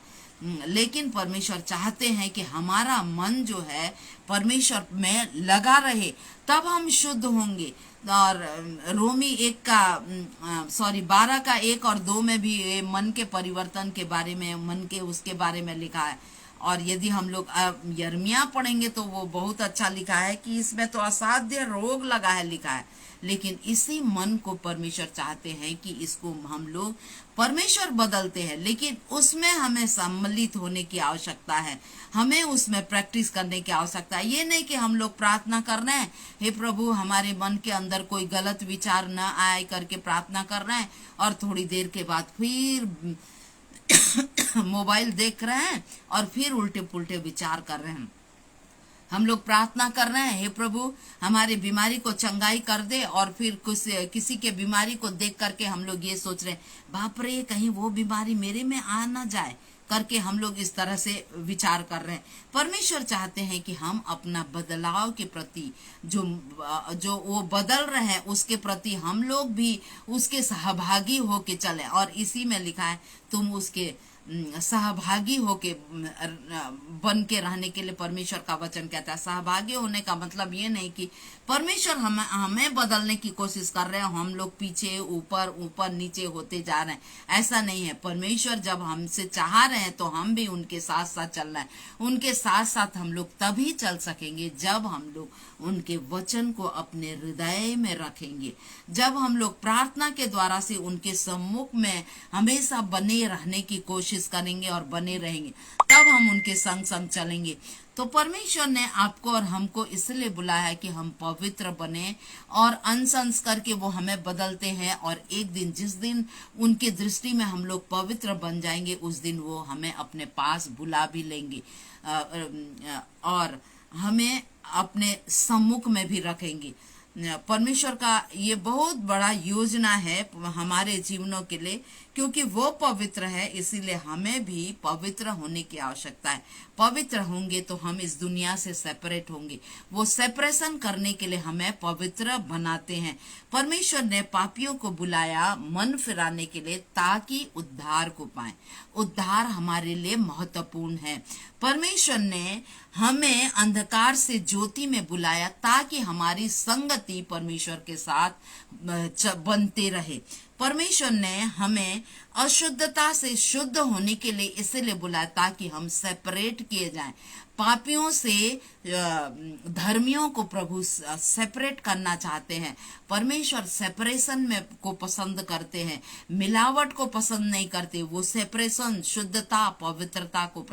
लेकिन परमेश्वर चाहते हैं कि हमारा मन जो है परमेश्वर में लगा रहे, तब हम शुद्ध होंगे। और रोमी 12:1 और 2 में भी मन के परिवर्तन के बारे में, मन के उसके बारे में लिखा है। और यदि हम लोग यर्मिया पढ़ेंगे तो वो बहुत अच्छा लिखा है कि इसमें तो असाध्य रोग लगा है लिखा है। लेकिन इसी मन को परमेश्वर चाहते हैं कि इसको हम लोग, परमेश्वर बदलते हैं लेकिन उसमें हमें सम्मिलित होने की आवश्यकता है, हमें उसमें प्रैक्टिस करने की आवश्यकता है। ये नहीं कि हम लोग प्रार्थना कर रहे हैं, हे प्रभु हमारे मन के अंदर कोई गलत विचार न आए करके प्रार्थना कर रहे हैं, और थोड़ी देर के बाद फिर मोबाइल देख रहे हैं और फिर उल्टे पुल्टे विचार कर रहे हैं। हम लोग प्रार्थना कर रहे हैं, हे प्रभु हमारी बीमारी को चंगाई कर दे, और फिर किसी के बीमारी को देख करके हम लोग ये सोच रहे हैं, बाप रे कहीं वो बीमारी मेरे में आ ना जाए करके हम लोग इस तरह से विचार कर रहे हैं। परमेश्वर चाहते हैं कि हम अपना बदलाव के प्रति, जो वो बदल रहे हैं उसके प्रति हम लोग भी उसके सहभागी होके चलें। और इसी में लिखा है तुम उसके सहभागी होके बन के रहने के लिए परमेश्वर का वचन कहता है। सहभागी होने का मतलब ये नहीं कि परमेश्वर हमें बदलने की कोशिश कर रहे हैं, हम लोग पीछे ऊपर ऊपर नीचे होते जा रहे हैं, ऐसा नहीं है। परमेश्वर जब हमसे चाह रहे हैं तो हम भी उनके साथ साथ चलना है। उनके साथ साथ हम लोग तभी चल सकेंगे जब हम लोग उनके वचन को अपने हृदय में रखेंगे, जब हम लोग प्रार्थना के द्वारा से उनके सम्मुख में हमेशा बने रहने की कोशिश करेंगे और बने रहेंगे, तब हम उनके संग संग चलेंगे। तो परमेश्वर ने आपको और हमको इसलिए बुलाया है कि हम पवित्र बने और अंश करके वो हमें बदलते हैं, और एक दिन जिस दिन उनकी दृष्टि में हम लोग पवित्र बन जाएंगे उस दिन वो हमें अपने पास बुला भी लेंगे और हमें अपने सम्मुख में भी रखेंगे। परमेश्वर का ये बहुत बड़ा योजना है हमारे जीवनों के लिए, क्योंकि वो पवित्र है, इसीलिए हमें भी पवित्र होने की आवश्यकता है। पवित्र होंगे तो हम इस दुनिया से सेपरेट होंगे। वो सेपरेशन करने के लिए हमें पवित्र बनाते हैं। परमेश्वर ने पापियों को बुलाया मन फिराने के लिए ताकि उद्धार को पाएं। उद्धार हमारे लिए महत्वपूर्ण है। परमेश्वर ने हमें अंधकार से ज्योति में बुलाया ताकि हमारी संगति परमेश्वर के साथ बनते रहे। परमेश्वर ने हमें अशुद्धता से शुद्ध होने के लिए इसलिए बुलाया ताकि हम सेपरेट किए जाएं। पापियों से धर्मियों को प्रभु सेपरेट करना चाहते हैं। परमेश्वर सेपरेशन में को पसंद करते हैं, मिलावट को पसंद नहीं करते। वो सेपरेशन, शुद्धता, पवित्रता को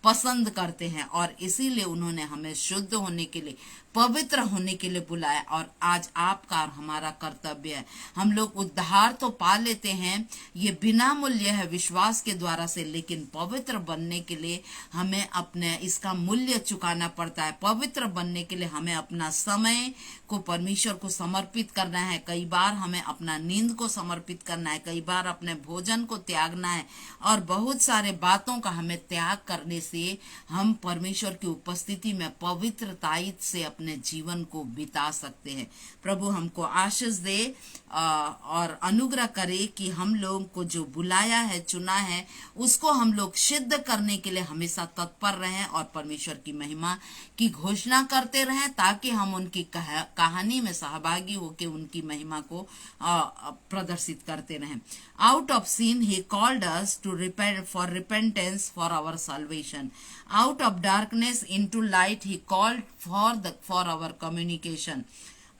पसंद करते हैं, और इसीलिए उन्होंने हमें शुद्ध होने के लिए, पवित्र होने के लिए बुलाया। और आज आपका और हमारा कर्तव्य है। हम लोग उद्धार तो पा लेते हैं, ये बिना मूल्य है विश्वास के द्वारा से, लेकिन पवित्र बनने के लिए हमें अपने इसका मूल्य चुकाना पड़ता है। पवित्र बनने के लिए हमें अपना समय को परमेश्वर को समर्पित करना है। कई बार हमें अपना नींद को समर्पित करना है, कई बार अपने भोजन को त्यागना है, और बहुत सारे बातों का हमें त्याग करने से हम परमेश्वर की उपस्थिति में पवित्रताई से अपने जीवन को बिता सकते हैं। प्रभु हमको आशीष दे और अनुग्रह करे कि हम लोग को जो बुलाया है, चुना है, उसको हम लोग सिद्ध करने के लिए हमेशा तत्पर रहें और परमेश्वर की महिमा की घोषणा करते रहें, ताकि हम उनकी कहानी में सहभागी होकर उनकी महिमा को प्रदर्शित करते रहें। Out of sin he called us to repent for repentance for our salvation. Out of darkness into light he called for our communication.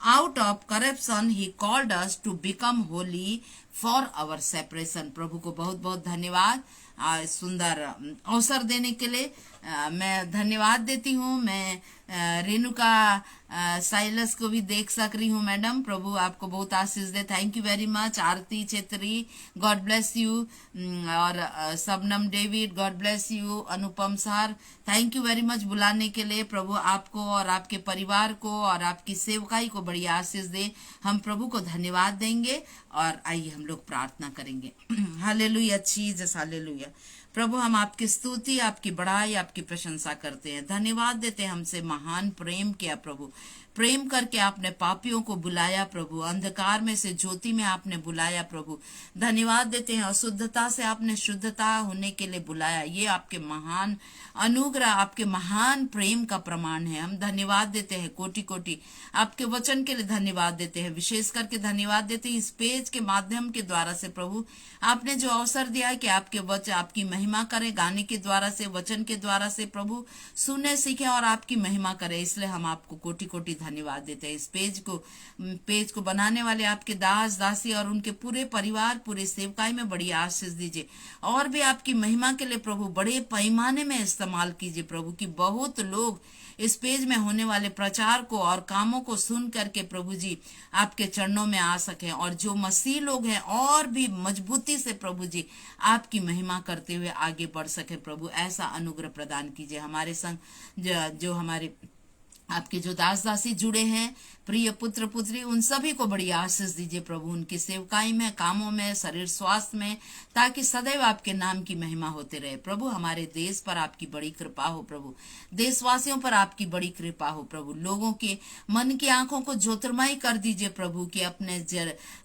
Out of corruption he called us to become holy for our separation. प्रभु को बहुत बहुत धन्यवाद सुंदर अवसर देने के लिए। मैं धन्यवाद देती हूँ। मैं रेणुका साइलस को भी देख सक रही हूँ। मैडम, प्रभु आपको बहुत आशीष दे। Thank you very much. Aarti Chhetri, God bless you. और Shabnam David, God bless you. Anupam sir, thank you very much बुलाने के लिए। प्रभु आपको और आपके परिवार को और आपकी सेवकाई को बड़ी आशीष दे। हम प्रभु को धन्यवाद देंगे और आइए हम लोग प्रार्थना करेंगे। Hallelujah, Jesus, hallelujah. प्रभु हम आपकी स्तुति, आपकी बड़ाई, आपकी प्रशंसा करते हैं। धन्यवाद देते हैं, हमसे महान प्रेम किया प्रभु। प्रेम करके आपने पापियों को बुलाया प्रभु, अंधकार में से ज्योति में आपने बुलाया प्रभु। धन्यवाद देते हैं, अशुद्धता से आपने शुद्धता होने के लिए बुलाया। ये आपके महान अनुग्रह, आपके महान प्रेम का प्रमाण है। हम धन्यवाद देते हैं, कोटि कोटि आपके वचन के लिए धन्यवाद देते हैं। विशेष करके धन्यवाद देते हैं इस पेज के माध्यम के द्वारा से प्रभु, आपने जो अवसर दिया है कि आपके वचन आपकी महिमा करें, गाने के द्वारा से, वचन के द्वारा से प्रभु सुने, सीखे और आपकी महिमा करें। इसलिए हम आपको कोटि कोटि धन्यवाद देते हैं। इस पेज को बनाने वाले आपके दास दासी और उनके पूरे परिवार, पूरे सेवकाई में बड़ी आशीष दीजिए, और भी आपकी महिमा के लिए प्रभु बड़े पैमाने में इस्तेमाल कीजिए प्रभु, कि बहुत लोग इस पेज में होने वाले प्रचार को और कामों को सुन करके प्रभु जी आपके चरणों में आ सके, और जो मसीह लोग हैं और भी मजबूती से प्रभु जी आपकी महिमा करते हुए आगे बढ़ सके प्रभु। ऐसा अनुग्रह प्रदान कीजिए। हमारे संग जो हमारे आपके जो दास दासी जुड़े हैं, प्रिय पुत्र पुत्री, उन सभी को बड़ी आशीष दीजिए प्रभु, उनकी सेवकाई में, कामों में, शरीर स्वास्थ्य में, ताकि सदैव आपके नाम की महिमा होते रहे प्रभु। हमारे देश पर आपकी बड़ी कृपा हो प्रभु, देशवासियों पर आपकी बड़ी कृपा हो प्रभु। लोगों के मन की आंखों को ज्योतिर्मय कर दीजिए प्रभु, कि अपने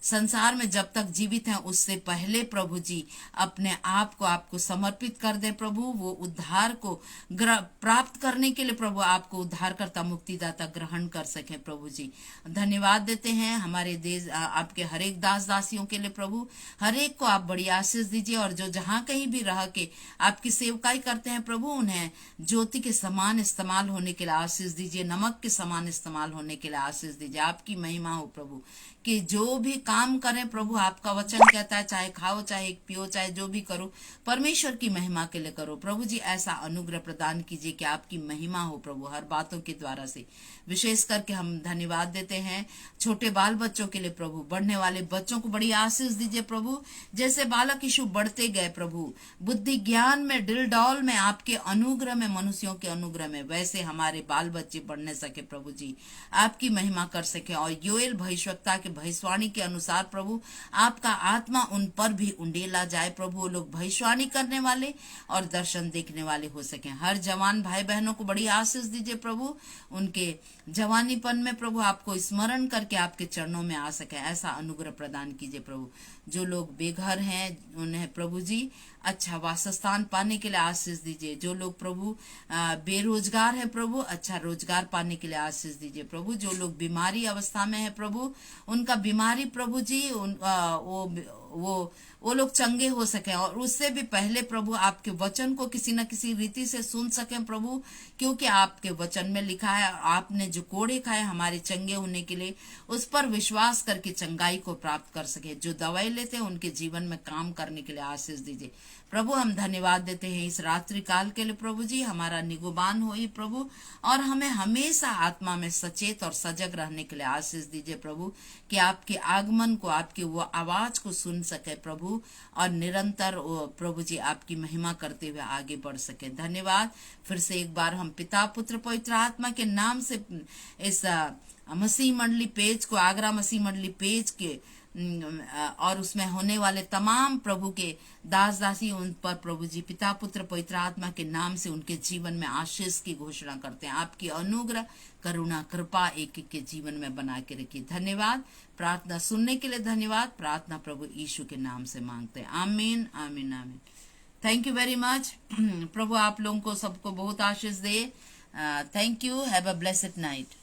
संसार में जब तक जीवित हैं उससे पहले प्रभु जी अपने आप को आपको समर्पित कर दे प्रभु। वो उद्धार को प्राप्त करने के लिए प्रभु आपको उद्धारकर्ता मुक्तिदाता ग्रहण कर सके प्रभु जी। धन्यवाद देते हैं हमारे देश, आपके हर एक दास दासियों के लिए प्रभु। हर एक को आप बड़ी आशीष दीजिए, और जो जहां कहीं भी रह के आपकी सेवकाई करते हैं प्रभु, उन्हें ज्योति के समान इस्तेमाल होने के लिए आशीष दीजिए, नमक के समान इस्तेमाल होने के लिए आशीष दीजिए। आपकी महिमा हो प्रभु, कि जो भी काम करें प्रभु, आपका वचन कहता है चाहे खाओ चाहे पियो चाहे जो भी करो, परमेश्वर की महिमा के लिए करो प्रभु जी। ऐसा अनुग्रह प्रदान कीजिए कि आपकी महिमा हो प्रभु हर बातों के द्वारा से। विशेष करके हम धन्यवाद देते हैं छोटे बाल बच्चों के लिए प्रभु, बढ़ने वाले बच्चों को बड़ी आशीष दीजिए प्रभु। जैसे बालक यीशु बढ़ते गए प्रभु, बुद्धि ज्ञान में, दिल डौल में, आपके अनुग्रह में, मनुष्यों के अनुग्रह में, वैसे हमारे बाल बच्चे बढ़ने सके प्रभु जी, आपकी महिमा कर सके। और योएल भविष्यवक्ता के भविष्यवाणी के अनुसार प्रभु, आपका आत्मा उन पर भी उंडेला जाए प्रभु। वो लोग भविष्यवाणी करने वाले और दर्शन देखने वाले हो सके। हर जवान भाई बहनों को बड़ी आशीष दीजिए प्रभु, उनके जवानीपन में प्रभु आपको स्मरण करके आपके चरणों में आ सके, ऐसा अनुग्रह प्रदान कीजिए प्रभु। जो लोग बेघर हैं उन्हें प्रभु जी अच्छा वासस्थान पाने के लिए आशीष दीजिए। जो लोग प्रभु बेरोजगार है प्रभु, अच्छा रोजगार पाने के लिए आशीष दीजिए प्रभु। जो लोग बीमारी अवस्था में है प्रभु, उनका बीमारी प्रभु जी वो लोग चंगे हो सके, और उससे भी पहले प्रभु आपके वचन को किसी न किसी रीति से सुन सके प्रभु, क्योंकि आपके वचन में लिखा है आपने जो कोड़े खाए हमारे चंगे होने के लिए, उस पर विश्वास करके चंगाई को प्राप्त कर सके। जो दवाई लेते हैं उनके जीवन में काम करने के लिए आशीष दीजिए प्रभु। हम धन्यवाद देते हैं इस रात्रि काल के लिए प्रभु जी। हमारा निगुबान होई प्रभु, और हमें हमेशा आत्मा में सचेत और सजग रहने के लिए आशीष दीजिए प्रभु, कि आपके आगमन को, आपकी वो आवाज को सुन सके प्रभु, और निरंतर प्रभु जी आपकी महिमा करते हुए आगे बढ़ सके। धन्यवाद। फिर से एक बार हम पिता पुत्र पवित्र आत्मा के नाम से इस मसीह मंडली पेज को, आगरा मसीह मंडली पेज के और उसमें होने वाले तमाम प्रभु के दास दासी, उन पर प्रभु जी पिता पुत्र पवित्र आत्मा के नाम से उनके जीवन में आशीष की घोषणा करते हैं। आपकी अनुग्रह करुणा कृपा एक एक के जीवन में बना के रखिए। धन्यवाद। प्रार्थना सुनने के लिए धन्यवाद। प्रार्थना प्रभु यीशु के नाम से मांगते हैं। आमीन आमीन आमीन। Thank you very much. प्रभु आप लोगों को सबको बहुत आशीष दे। Thank you. Have a blessed night.